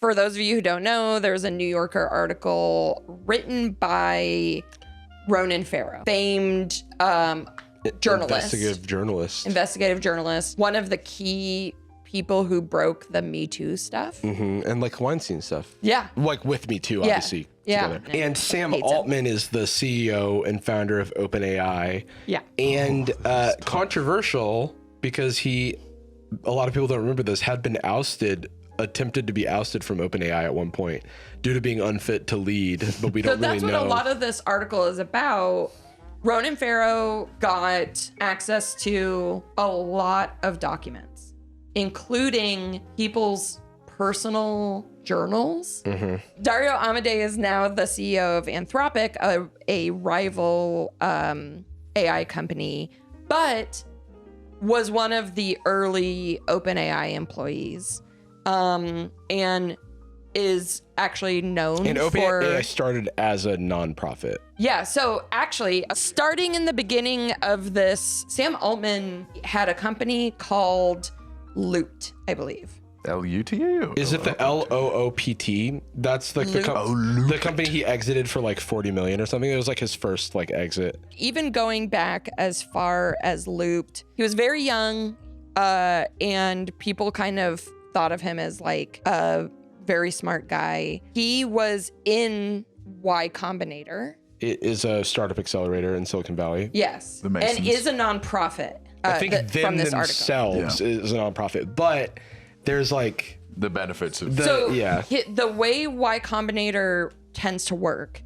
For those of you who don't know, there's a New Yorker article written by Ronan Farrow, famed journalist. Investigative journalist. One of the key people who broke the Me Too stuff. And like Weinstein stuff. Yeah. Like with Me Too, obviously. Yeah. And Sam Altman is the CEO and founder of OpenAI. Yeah. And controversial because a lot of people don't remember this, had been attempted to be ousted from OpenAI at one point due to being unfit to lead, but we don't really know. So that's what a lot of this article is about. Ronan Farrow got access to a lot of documents, including people's personal journals. Dario Amodei is now the CEO of Anthropic, a rival AI company, but was one of the early OpenAI employees. And is actually known and for... OpenAI started as a nonprofit. Yeah, so actually, starting in the beginning of this, Sam Altman had a company called Loot, I believe. L-U-T-A? Is it the L-O-O-P-T? That's like the company he exited for like 40 million or something. It was like his first like exit. Even going back as far as Looped, he was very young, and people kind of thought of him as like a very smart guy. He was in Y Combinator. It is a startup accelerator in Silicon Valley. Yes, and is a nonprofit. I think them themselves is a nonprofit, but there's like the benefits of the way Y Combinator tends to work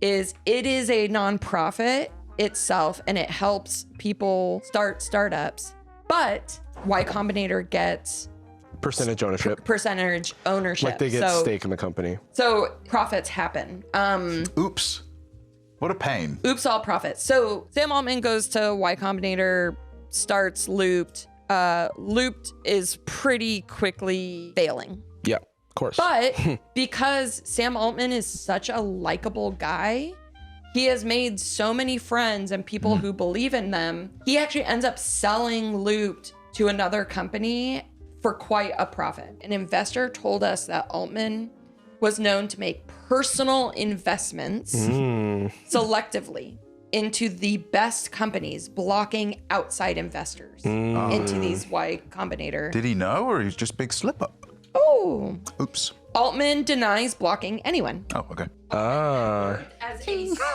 is it is a nonprofit itself, and it helps people start startups, but Y Combinator gets percentage ownership. Like they get stake in the company. So profits happen. Oops. What a pain. Oops, all profits. So Sam Altman goes to Y Combinator, starts Looped. Looped is pretty quickly failing. Yeah, of course. But because Sam Altman is such a likable guy, he has made so many friends and people who believe in them. He actually ends up selling Looped to another company for quite a profit. An investor told us that Altman was known to make personal investments selectively into the best companies, blocking outside investors into these Y Combinator. Did he know, or he's just big slip up? Oh. Oops. Altman denies blocking anyone. Oh, okay.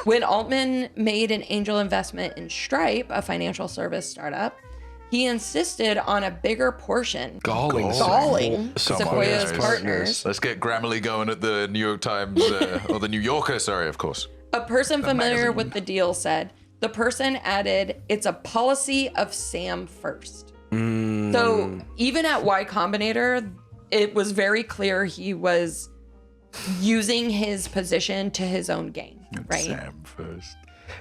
When Altman made an angel investment in Stripe, a financial service startup, he insisted on a bigger portion. Galling Sequoia's partners. Let's get Grammarly going at the New York Times, or the New Yorker, sorry, of course. A person familiar with the deal said, the person added, it's a policy of Sam first. So even at Y Combinator, it was very clear he was using his position to his own gain, right? Sam first.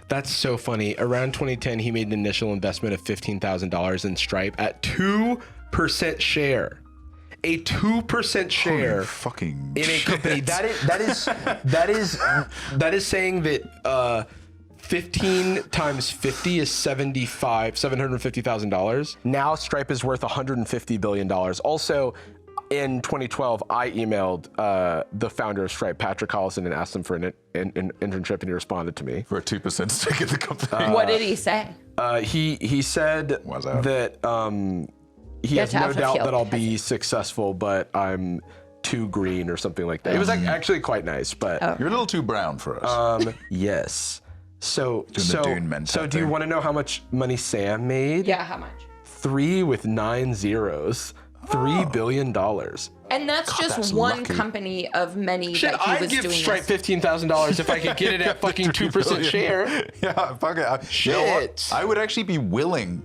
That's so funny. Around 2010, he made an initial investment of $15,000 in Stripe at 2% share. A 2% share fucking in a company. That is saying that 15 times 50 is $750,000. Now Stripe is worth $150 billion. Also, in 2012, I emailed the founder of Stripe, Patrick Collison, and asked him for an internship, and he responded to me. For a 2% stake in the company. What did he say? He said that he has no doubt that I'll be successful, but I'm too green or something like that. It was actually quite nice, but... You're a little too brown for us. Yes. So do you want to know how much money Sam made? Yeah, how much? 3 with 9 zeros. $3 billion. And that's just one company of many that he was I'd give Stripe $15,000 if I could get it at fucking 2% share. Yeah, fuck it. Shit. I would actually be willing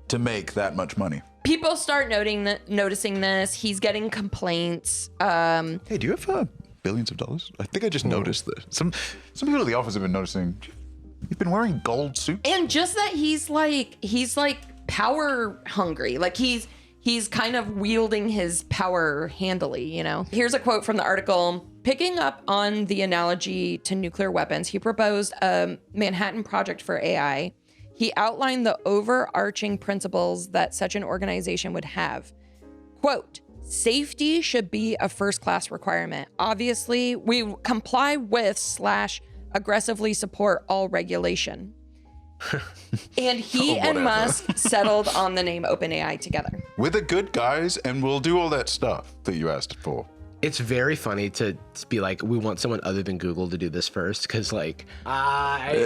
to make that much money. People start noticing this. He's getting complaints. Hey, do you have billions of dollars? I think I just noticed this. Some people at the office have been noticing you've been wearing gold suits. And just that he's like power hungry. Like he's kind of wielding his power handily, you know? Here's a quote from the article. Picking up on the analogy to nuclear weapons, he proposed a Manhattan Project for AI. He outlined the overarching principles that such an organization would have. Quote, safety should be a first-class requirement. Obviously, we comply with / aggressively support all regulation. And he and Musk settled on the name OpenAI together. We're the good guys, and we'll do all that stuff that you asked for. It's very funny to be like, we want someone other than Google to do this first, because like, I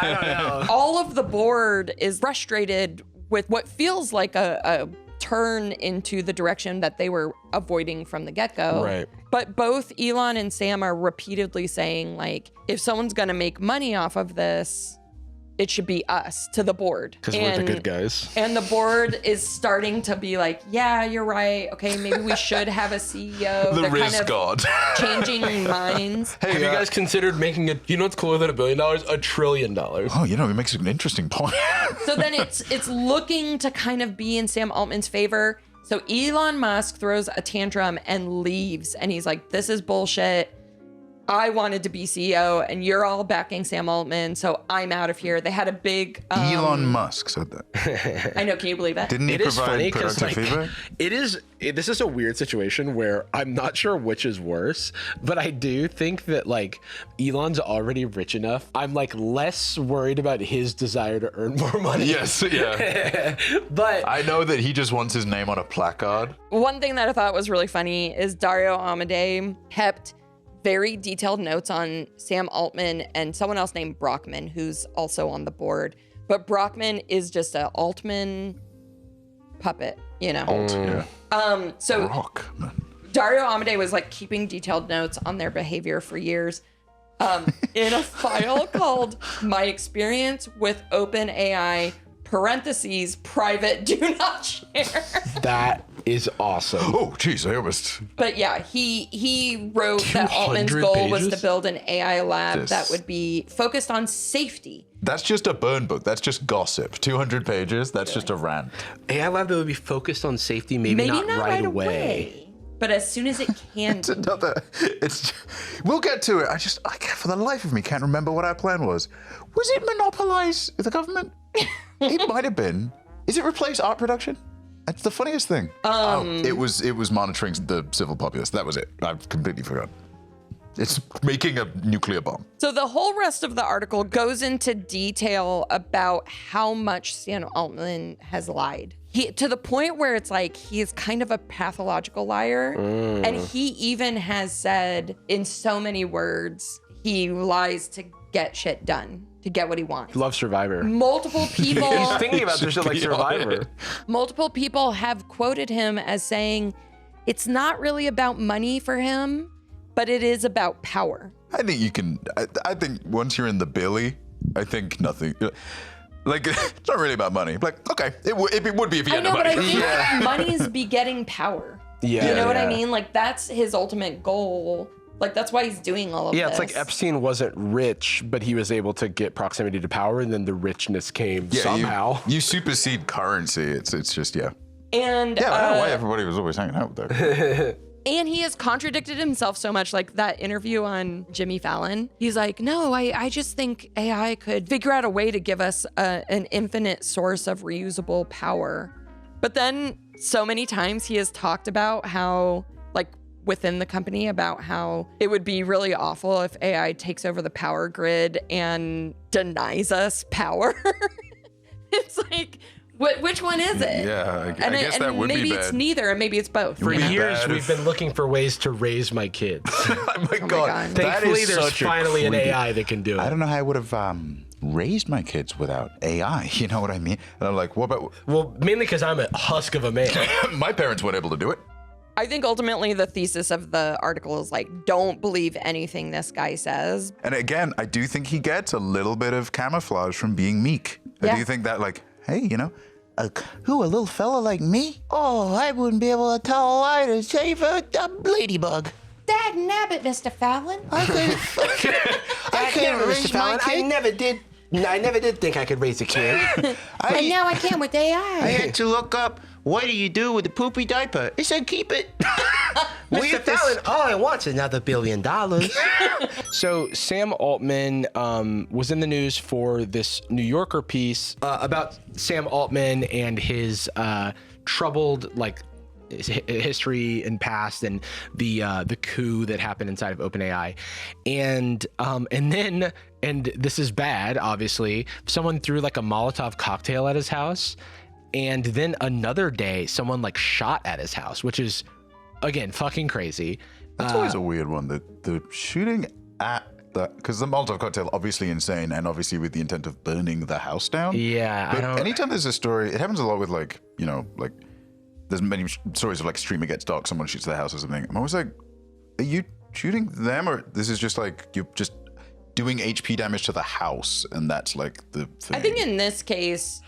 don't know. All of the board is frustrated with what feels like a turn into the direction that they were avoiding from the get-go. Right. But both Elon and Sam are repeatedly saying, like, if someone's going to make money off of this, it should be us, to the board. Because we're the good guys. And the board is starting to be like, yeah, you're right. Okay, maybe we should have a CEO. The They're risk kind of god. changing minds. Hey, have you guys considered making it? You know what's cooler than $1 billion? $1 trillion. Oh, it makes an interesting point. So then it's looking to kind of be in Sam Altman's favor. So Elon Musk throws a tantrum and leaves. And he's like, this is bullshit. I wanted to be CEO and you're all backing Sam Altman, so I'm out of here. They had a big... Elon Musk said that. I know, can you believe it? Didn't he provide productive like, feedback? This is a weird situation where I'm not sure which is worse, but I do think that like Elon's already rich enough. I'm like less worried about his desire to earn more money. Yes, yeah. But I know that he just wants his name on a placard. One thing that I thought was really funny is Dario Amodei kept very detailed notes on Sam Altman and someone else named Brockman, who's also on the board. But Brockman is just an Altman puppet, Yeah. So Brockman. Dario Amodei was like keeping detailed notes on their behavior for years in a file called My Experience with OpenAI, parentheses, private, do not share. that is awesome. Oh, geez, I almost... But yeah, he wrote that Altman's goal was to build an AI lab that would be focused on safety. That's just a burn book. That's just gossip. 200 pages. That's just a rant. AI lab that would be focused on safety, maybe not right away. But as soon as it can It's another... We'll get to it. For the life of me, can't remember what our plan was. Was it monopolize the government? It might have been. Is it replace art production? That's the funniest thing. It was monitoring the civil populace. That was it. I've completely forgotten. It's making a nuclear bomb. So the whole rest of the article goes into detail about how much Sam Altman has lied. To the point where it's like he is kind of a pathological liar. And he even has said in so many words, he lies to get shit done, to get what he wants. Love Survivor. Multiple people... He's thinking about this shit like Survivor. Multiple people have quoted him as saying, it's not really about money for him, but it is about power. I think you can... I think once you're in the Billy, I think nothing... Like, it's not really about money. Like, okay, it would be if you had no money. I know, but I think money's begetting power. Yeah. You know what I mean? Like, that's his ultimate goal. Like, that's why he's doing all of this. Yeah, it's like Epstein wasn't rich, but he was able to get proximity to power, and then the richness came somehow. You supersede currency. It's just, yeah. And yeah, I don't know why everybody was always hanging out with that. And he has contradicted himself so much, like that interview on Jimmy Fallon. He's like, no, I just think AI could figure out a way to give us an infinite source of reusable power. But then so many times he has talked about how, like within the company, about how it would be really awful if AI takes over the power grid and denies us power. It's like, which one is it? Yeah, I guess that would be bad. Maybe it's neither, and maybe it's both. For years, we've been looking for ways to raise my kids. Oh my God. Thankfully, there's finally an AI that can do it. I don't know how I would have raised my kids without AI. You know what I mean? And I'm like, what about... Well, mainly because I'm a husk of a man. My parents weren't able to do it. I think ultimately the thesis of the article is like, don't believe anything this guy says. And again, I do think he gets a little bit of camouflage from being meek. I do think that, like, hey, you know, a little fella like me? Oh, I wouldn't be able to tell a lie to save a ladybug. Dag nabbit, Mr. Fallon. I can't raise my kid. I never did think I could raise a kid. And now I can with AI. I had to look up, what do you do with a poopy diaper? It said keep it. Mr. Fallon, all I want's another $1 billion. So Sam Altman was in the news for this New Yorker piece about Sam Altman and his troubled, like, history and past and the coup that happened inside of OpenAI, and then this is bad, obviously, someone threw like a Molotov cocktail at his house, and then another day someone like shot at his house, which is again fucking crazy. That's always a weird one. The shooting at because the Molotov cocktail, obviously insane, and obviously with the intent of burning the house down. Yeah, but anytime there's a story, it happens a lot with like, you know, like there's many stories of like streamer gets dark, someone shoots their house or something. I'm always like, are you shooting them, or this is just like you're just doing HP damage to the house, and that's like the thing? I think in this case,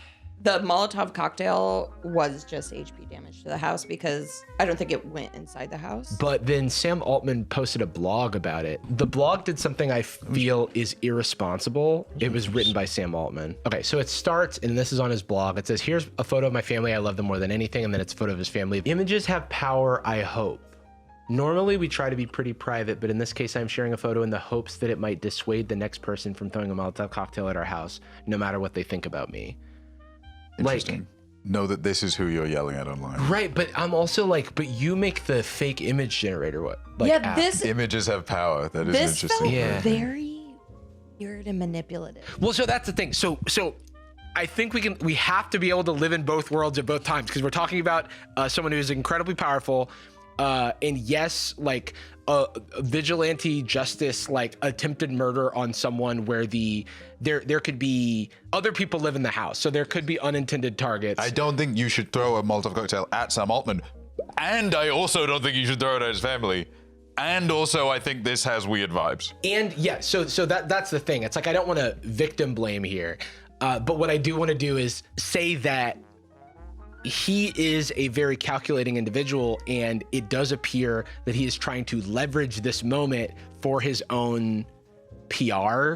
the Molotov cocktail was just HP damage to the house because I don't think it went inside the house. But then Sam Altman posted a blog about it. The blog did something I feel is irresponsible. It was written by Sam Altman. Okay, so it starts, and this is on his blog. It says, here's a photo of my family. I love them more than anything. And then it's a photo of his family. Images have power, I hope. Normally, we try to be pretty private, but in this case, I'm sharing a photo in the hopes that it might dissuade the next person from throwing a Molotov cocktail at our house, no matter what they think about me. Interesting. Like, know that this is who you're yelling at online. Right, but I'm also like, but you make the fake image generator. What? Like, Yeah, app. this Images have power. That is this interesting. felt Yeah. very weird and manipulative. Well, so that's the thing. So I think we have to be able to live in both worlds at both times, because we're talking about someone who is incredibly powerful, and yes, like vigilante justice, like attempted murder on someone where there could be other people live in the house, so there could be unintended targets. I don't think you should throw a Molotov cocktail at Sam Altman, and I also don't think you should throw it at his family. And also, I think this has weird vibes. And yeah, so that's the thing. It's like I don't want to victim blame here, but what I do want to do is say that he is a very calculating individual, and it does appear that he is trying to leverage this moment for his own PR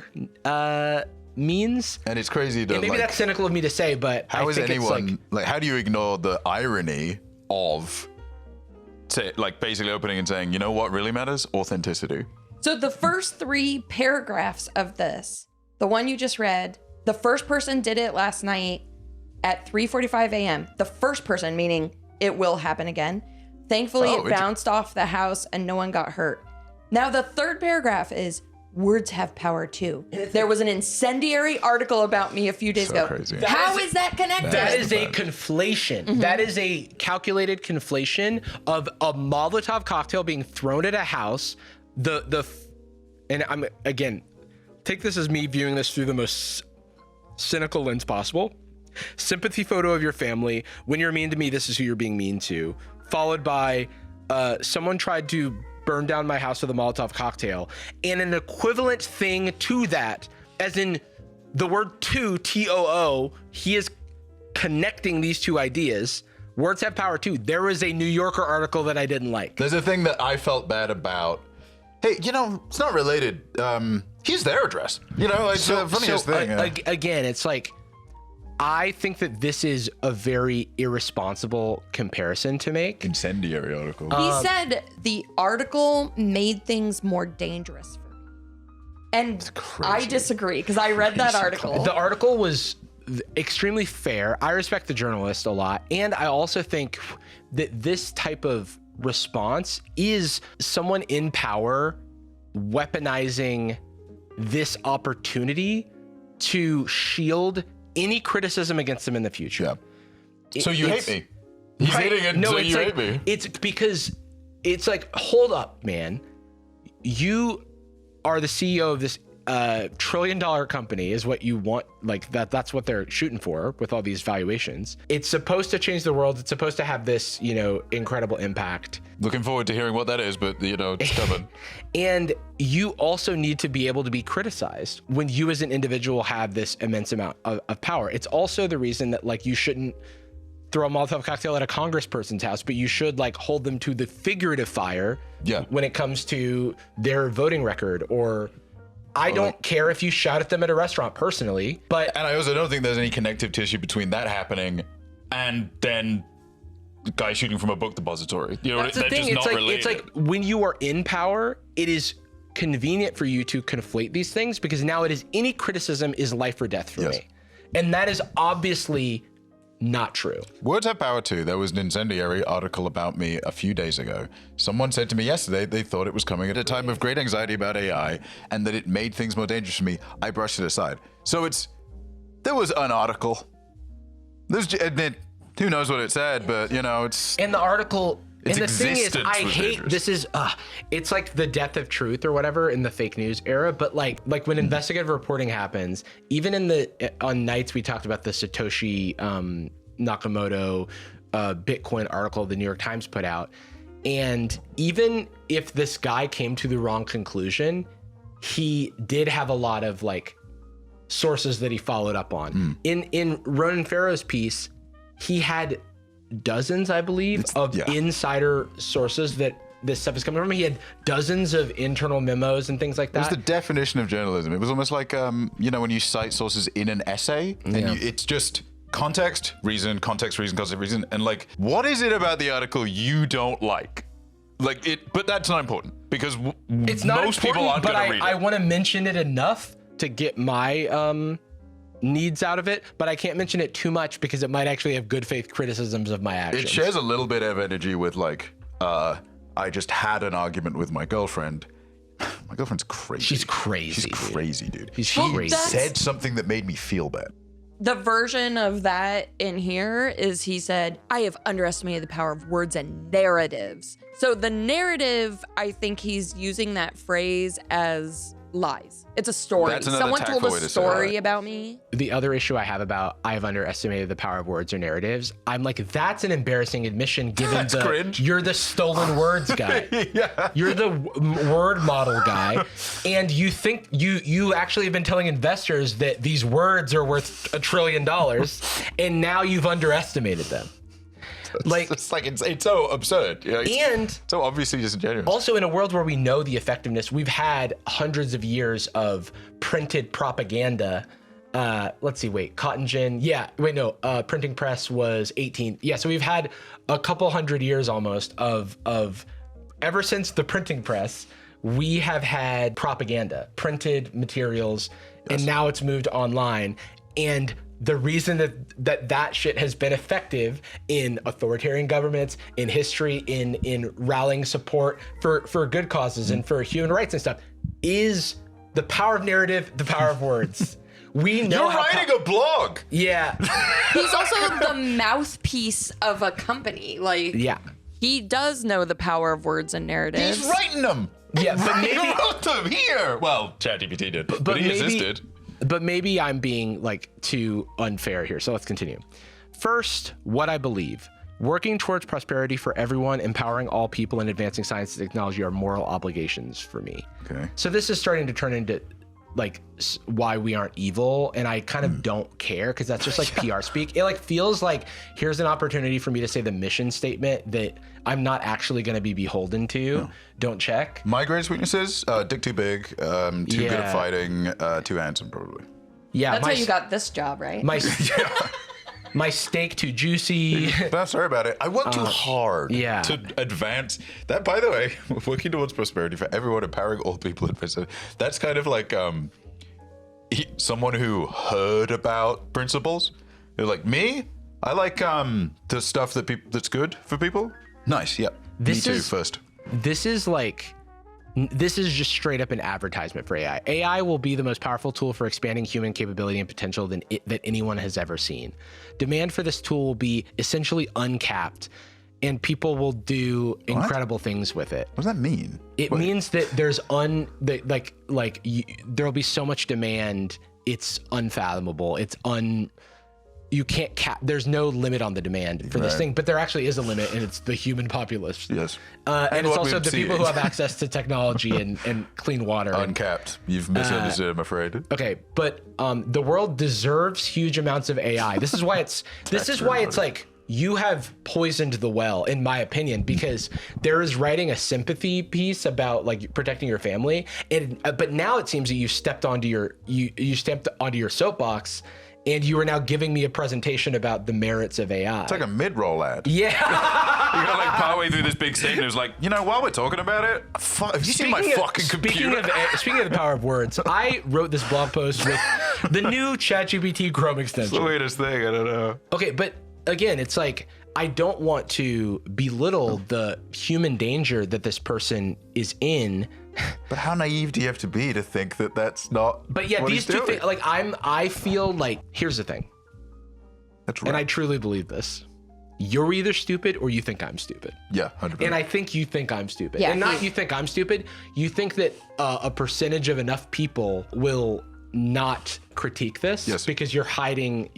means. And it's crazy to And maybe like, that's cynical of me to say, but how I is think anyone it's like, how do you ignore the irony of say, like basically opening and saying, you know what really matters? Authenticity. So the first 3 paragraphs of this, the one you just read, the first person did it last night at 3:45 a.m. The first person, meaning it will happen again. Thankfully, it bounced off the house and no one got hurt. Now, the third paragraph is words have power too. There was an incendiary article about me a few days ago. Crazy. How is that connected? That is a conflation. Mm-hmm. That is a calculated conflation of a Molotov cocktail being thrown at a house. And I'm again, take this as me viewing this through the most cynical lens possible. Sympathy photo of your family. When you're mean to me, this is who you're being mean to. Followed by someone tried to burn down my house with a Molotov cocktail. And an equivalent thing to that, as in the word to, T-O-O, he is connecting these two ideas. Words have power too. There was a New Yorker article that I didn't like. There's a thing that I felt bad about. Hey, you know, it's not related. Here's their address. You know, like the funniest thing. Again, it's like, I think that this is a very irresponsible comparison to make. Incendiary article. He said the article made things more dangerous for me. And I disagree, because I read that article. The article was extremely fair. I respect the journalist a lot. And I also think that this type of response is someone in power weaponizing this opportunity to shield any criticism against them in the future. Yeah. So you hate me. He's hating it, no, so it's you like, hate me. It's because it's like, hold up, man. You are the CEO of this $1 trillion company, is what you want. Like that's what they're shooting for with all these valuations. It's supposed to change the world. It's supposed to have this, you know, incredible impact. Looking forward to hearing what that is, but you know, it's coming. And you also need to be able to be criticized when you as an individual have this immense amount of power. It's also the reason that like you shouldn't throw a Molotov cocktail at a congressperson's house, but you should like hold them to the figurative fire when it comes to their voting record. Or I don't care if you shout at them at a restaurant personally, but... And I also don't think there's any connective tissue between that happening and then the guy shooting from a book depository. You know, that's the they're thing. just not related. It's like when you are in power, it is convenient for you to conflate these things, because now it is any criticism is life or death for me. And that is obviously not true. Words have power too. There was an incendiary article about me a few days ago. Someone said to me yesterday they thought it was coming at a time of great anxiety about AI and that it made things more dangerous for me. I brushed it aside. So there was an article. Who knows what it said, but it's... And the article... Its and the thing is, existence I was hate dangerous. this is it's like the death of truth or whatever in the fake news era. But like when investigative reporting happens, even on nights we talked about the Satoshi Nakamoto Bitcoin article the New York Times put out, and even if this guy came to the wrong conclusion, he did have a lot of like sources that he followed up on. In Ronan Farrow's piece, he had dozens, I believe, of insider sources that this stuff is coming from. He had dozens of internal memos and things like that. It was the definition of journalism. It was almost like, when you cite sources in an essay, and it's just context, reason, context, reason, context, reason, and like, what is it about the article you don't like? Like it, but that's not important because it's not most people aren't going to read it. I want to mention it enough to get my needs out of it, but I can't mention it too much because it might actually have good faith criticisms of my actions. It shares a little bit of energy with like, I just had an argument with my girlfriend. My girlfriend's crazy. She's crazy. She's crazy, dude. She's she crazy. said something that made me feel bad. The version of that in here is he said, I have underestimated the power of words and narratives. So the narrative, I think he's using that phrase as lies. It's a story. That's another Someone told tactful way a to say story it. about me. The other issue I have about I have underestimated the power of words or narratives, I'm like, that's an embarrassing admission given cringe. You're the stolen words guy. You're the word model guy. And you think you actually have been telling investors that these words are worth $1 trillion and now you've underestimated them. It's so absurd. And so obviously disingenuous. also in a world where we know the effectiveness, we've had hundreds of years of printed propaganda. Let's see, cotton gin. Printing press was 18. Yeah, so we've had a couple hundred years almost of ever since the printing press, we have had propaganda, printed materials, and now it's moved online. And the reason that shit has been effective in authoritarian governments, in history, in rallying support for good causes and for human rights and stuff is the power of narrative, the power of words. We know You're writing a blog. Yeah. He's also the mouthpiece of a company. He does know the power of words and narratives. He's writing them. Yeah, but maybe He wrote them here. Well, ChatGPT did, but he assisted. But maybe I'm being too unfair here. So let's continue. First, what I believe. Working towards prosperity for everyone, empowering all people, and advancing science and technology are moral obligations for me. Okay. So this is starting to turn into why we aren't evil, and I kind of don't care because that's just PR speak. It feels like here's an opportunity for me to say the mission statement that I'm not actually going to be beholden to. No. Don't check. My greatest weaknesses: dick too big, too good at fighting, too handsome, probably. Yeah, that's how you got this job, right? My steak too juicy. But I'm sorry about it. I work too hard to advance. That, by the way, working towards prosperity for everyone, empowering all people. That's kind of like someone who heard about principles. They're like, me? I like the stuff that's good for people. Nice, yep. Me too, first. This is just straight up an advertisement for AI. AI will be the most powerful tool for expanding human capability and potential that anyone has ever seen. Demand for this tool will be essentially uncapped, and people will do incredible things with it. What does that mean? It means that there's there'll be so much demand, it's unfathomable. You can't cap. There's no limit on the demand for this thing, but there actually is a limit, and it's the human populace. Yes. And it's also the people who have access to technology and clean water. Uncapped. You've misunderstood, I'm afraid. Okay, but the world deserves huge amounts of AI. This is why it's like you have poisoned the well, in my opinion, because there is writing a sympathy piece about protecting your family, but now it seems that you stepped onto your soapbox. And you are now giving me a presentation about the merits of AI. It's like a mid-roll ad. Yeah. You got partway through this big statement, it was like, while we're talking about it, have you seen my fucking computer? Speaking of the power of words, I wrote this blog post with the new ChatGPT Chrome extension. It's the weirdest thing, I don't know. Okay, but again, it's like, I don't want to belittle the human danger that this person is in. But how naive do you have to be to think that that's not? But yeah, what these he's two doing? things, like I feel like, here's the thing. That's right. And I truly believe this. You're either stupid or you think I'm stupid. Yeah, 100%. And I think you think I'm stupid. Yeah, and not you think I'm stupid. You think that a percentage of enough people will not critique this because you're hiding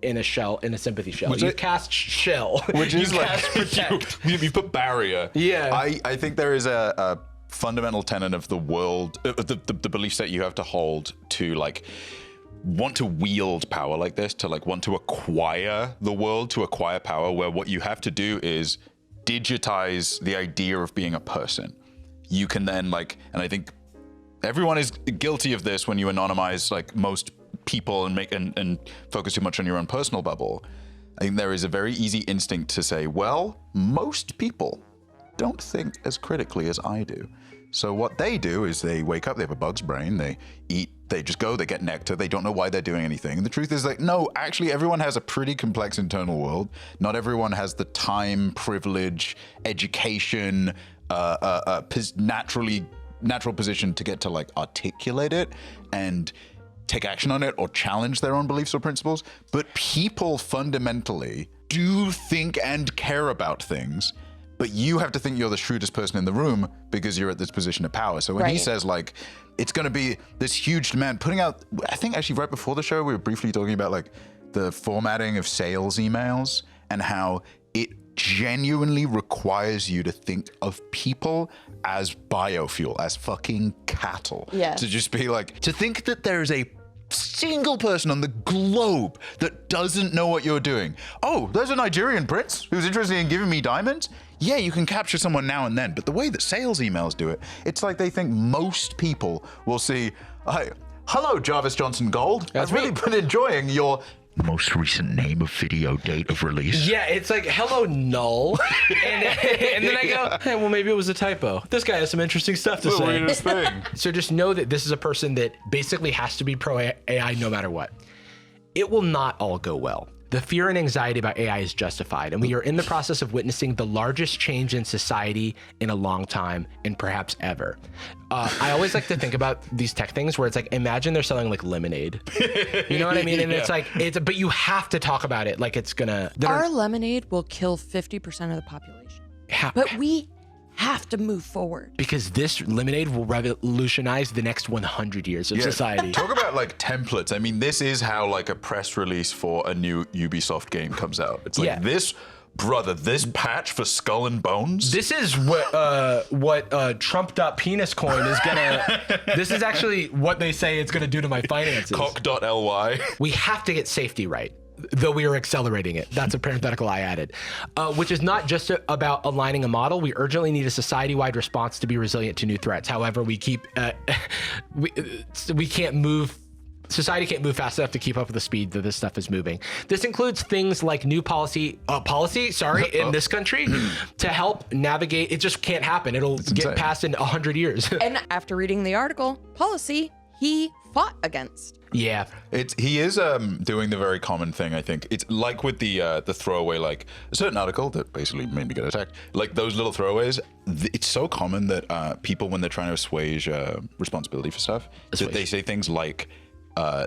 in a shell, in a sympathy shell. You cast shell. Which is you like cast protect. you put barrier. Yeah. I think there is a fundamental tenet of the world, the belief set you have to hold to like want to wield power like this, to like want to acquire the world, to acquire power, where what you have to do is digitize the idea of being a person. You can then like, and I think everyone is guilty of this when you anonymize like most people and make and focus too much on your own personal bubble. I think there is a very easy instinct to say, well, most people don't think as critically as I do. So what they do is they wake up, they have a bug's brain, they eat, they just go, they get nectar, they don't know why they're doing anything. And the truth is like, no, actually everyone has a pretty complex internal world. Not everyone has the time, privilege, education, natural position to get to like articulate it and take action on it or challenge their own beliefs or principles. But people fundamentally do think and care about things. But you have to think you're the shrewdest person in the room because you're at this position of power. So when he says like, it's going to be this huge demand, putting out, I think actually right before the show, we were briefly talking about like the formatting of sales emails and how it genuinely requires you to think of people as biofuel, as fucking cattle. Yeah. To just be like, to think that there's a single person on the globe that doesn't know what you're doing. Oh, there's a Nigerian prince who's interested in giving me diamonds. Yeah, you can capture someone now and then, but the way that sales emails do it, it's like they think most people will see, hey, hello, Jarvis Johnson Gold. I've really been enjoying your most recent name of video, date of release. Yeah, it's like, hello, null. and then I go, hey, well, maybe it was a typo. This guy has some interesting stuff to say. Weirdest thing. So just know that this is a person that basically has to be pro AI no matter what. It will not all go well. The fear and anxiety about AI is justified, and we are in the process of witnessing the largest change in society in a long time, and perhaps ever. I always like to think about these tech things where it's like, imagine they're selling like lemonade. You know what I mean? And it's like, but you have to talk about it like it's gonna. Our lemonade will kill 50% of the population. But we have to move forward. Because this lemonade will revolutionize the next 100 years of society. Talk about like templates. I mean, this is how like a press release for a new Ubisoft game comes out. It's like this, brother, this patch for Skull and Bones. This is what Trump.penis coin is gonna, this is actually what they say it's gonna do to my finances. Cock.ly. We have to get safety right, though we are accelerating it. That's a parenthetical I added, which is not just about aligning a model. We urgently need a society-wide response to be resilient to new threats. However, we can't move. Society can't move fast enough to keep up with the speed that this stuff is moving. This includes things like new policy in this country to help navigate. It just can't happen. It'll get passed in 100 years. And after reading the article, policy he fought against. Yeah, He is doing the very common thing. I think it's like with the throwaway, like a certain article that basically made me get attacked. Like those little throwaways, it's so common that people, when they're trying to assuage responsibility for stuff, that they say things like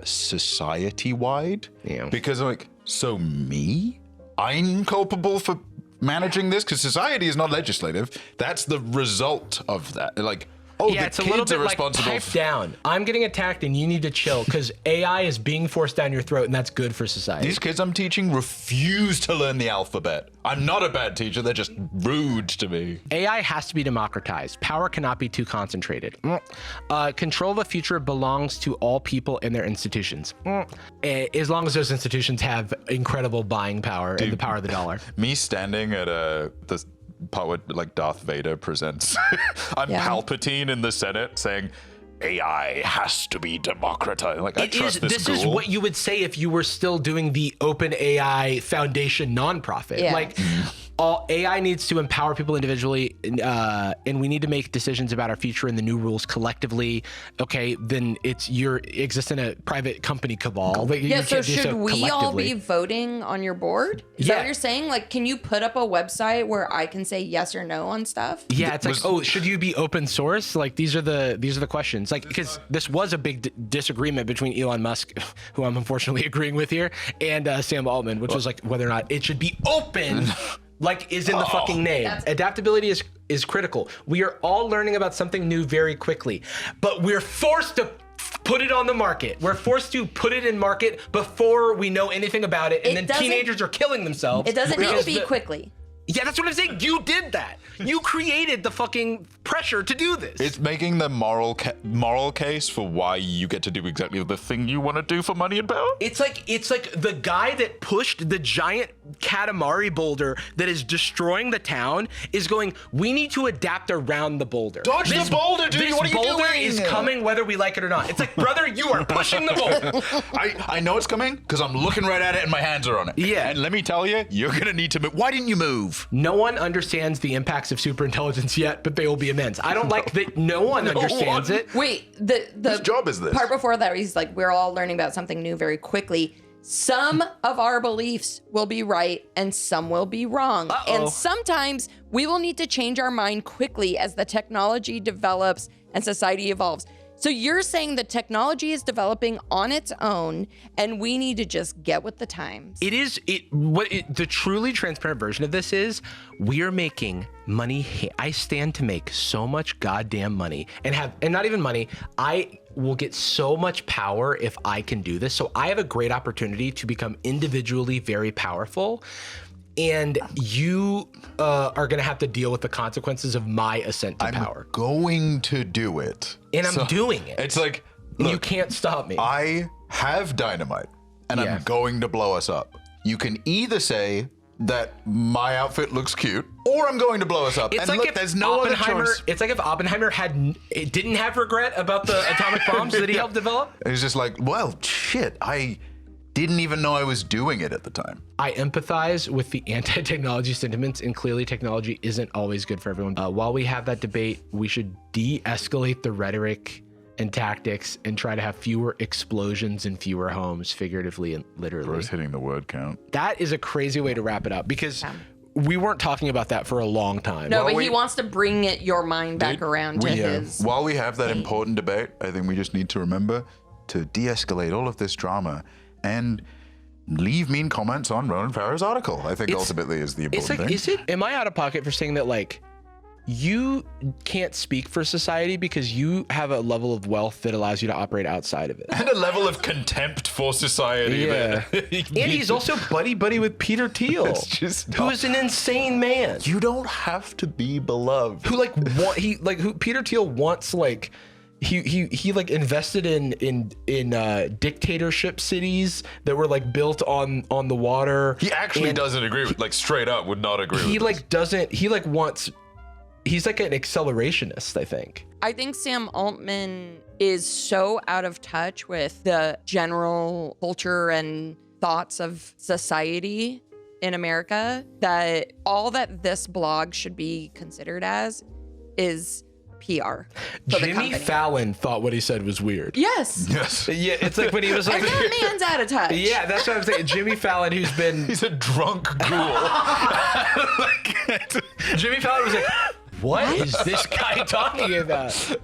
society-wide. Yeah. Because like, so me, I'm culpable for managing this because society is not legislative. That's the result of that. Like. Oh, yeah, it's a little bit like, pipe down. I'm getting attacked and you need to chill because AI is being forced down your throat and that's good for society. These kids I'm teaching refuse to learn the alphabet. I'm not a bad teacher. They're just rude to me. AI has to be democratized. Power cannot be too concentrated. Control of the future belongs to all people and their institutions. As long as those institutions have incredible buying power and the power of the dollar. Me standing at the part where like Darth Vader presents I'm Palpatine in the Senate saying AI has to be democratized. Like, I trust this is what you would say if you were still doing the Open AI Foundation nonprofit. Yeah. Like, all AI needs to empower people individually, and we need to make decisions about our future and the new rules collectively. Okay, then you're exist in a private company cabal. Like, Yeah, so should we all be voting on your board? Is that what you're saying? Like, can you put up a website where I can say yes or no on stuff? Yeah, it's like, should you be open source? Like, these are the questions. Like, because this was a big disagreement between Elon Musk, who I'm unfortunately agreeing with here, and Sam Altman, which was like whether or not it should be open. Like is in the fucking name. Adaptability is critical. We are all learning about something new very quickly, but we're forced to put it on the market. We're forced to put it in market before we know anything about it, and then teenagers are killing themselves. It doesn't need to be quickly. Yeah, that's what I'm saying. You did that. You created the fucking pressure to do this. It's making the moral case for why you get to do exactly the thing you want to do for money and power. It's like the guy that pushed the giant Katamari boulder that is destroying the town is going, we need to adapt around the boulder. Dodge the boulder, dude. What are you doing? This boulder is coming whether we like it or not. It's like, brother, you are pushing the boulder. I know it's coming because I'm looking right at it and my hands are on it. Yeah. And let me tell you, you're going to need to move. Why didn't you move? No one understands the impacts of superintelligence yet, but they will be immense. I don't like that no one understands it. Wait, the Whose job is this? Part before that, he's like, we're all learning about something new very quickly. Some of our beliefs will be right and some will be wrong. And sometimes we will need to change our mind quickly as the technology develops and society evolves. So you're saying the technology is developing on its own and we need to just get with the times. The truly transparent version of this is we are making money. I stand to make so much goddamn money and not even money. I will get so much power if I can do this. So I have a great opportunity to become individually very powerful. And you are going to have to deal with the consequences of my ascent to power. I'm going to do it. And I'm doing it. It's like, look, you can't stop me. I have dynamite and I'm going to blow us up. You can either say that my outfit looks cute or I'm going to blow us up. It's and like look, if there's no other Oppenheimer, choice. it's like if Oppenheimer didn't have regret about the atomic bombs that he helped develop. It's just like, well, shit, I didn't even know I was doing it at the time. I empathize with the anti-technology sentiments, and clearly technology isn't always good for everyone. While we have that debate, we should de-escalate the rhetoric and tactics and try to have fewer explosions in fewer homes, figuratively and literally. Bro's hitting the word count. That is a crazy way to wrap it up because we weren't talking about that for a long time. No, but he wants to bring your mind back around to his. While we have that important debate, I think we just need to remember to de-escalate all of this drama and leave mean comments on Ronan Farrow's article. I think ultimately is the important thing. Am I out of pocket for saying that, like, you can't speak for society because you have a level of wealth that allows you to operate outside of it? And a level of contempt for society. Yeah. And he's also buddy with Peter Thiel, who is an insane man. You don't have to be beloved. Who Peter Thiel wants, like, he like invested in dictatorship cities that were like built on the water. He actually doesn't agree with, like, straight up would not agree with this. He's like an accelerationist, I think. I think Sam Altman is so out of touch with the general culture and thoughts of society in America that all that this blog should be considered as is PR. Jimmy Fallon thought what he said was weird. Yes. Yeah, it's like when he was like, that man's out of touch. Yeah, that's what I'm saying. Jimmy Fallon, he's a drunk ghoul. Jimmy Fallon was like, what is this guy talking about?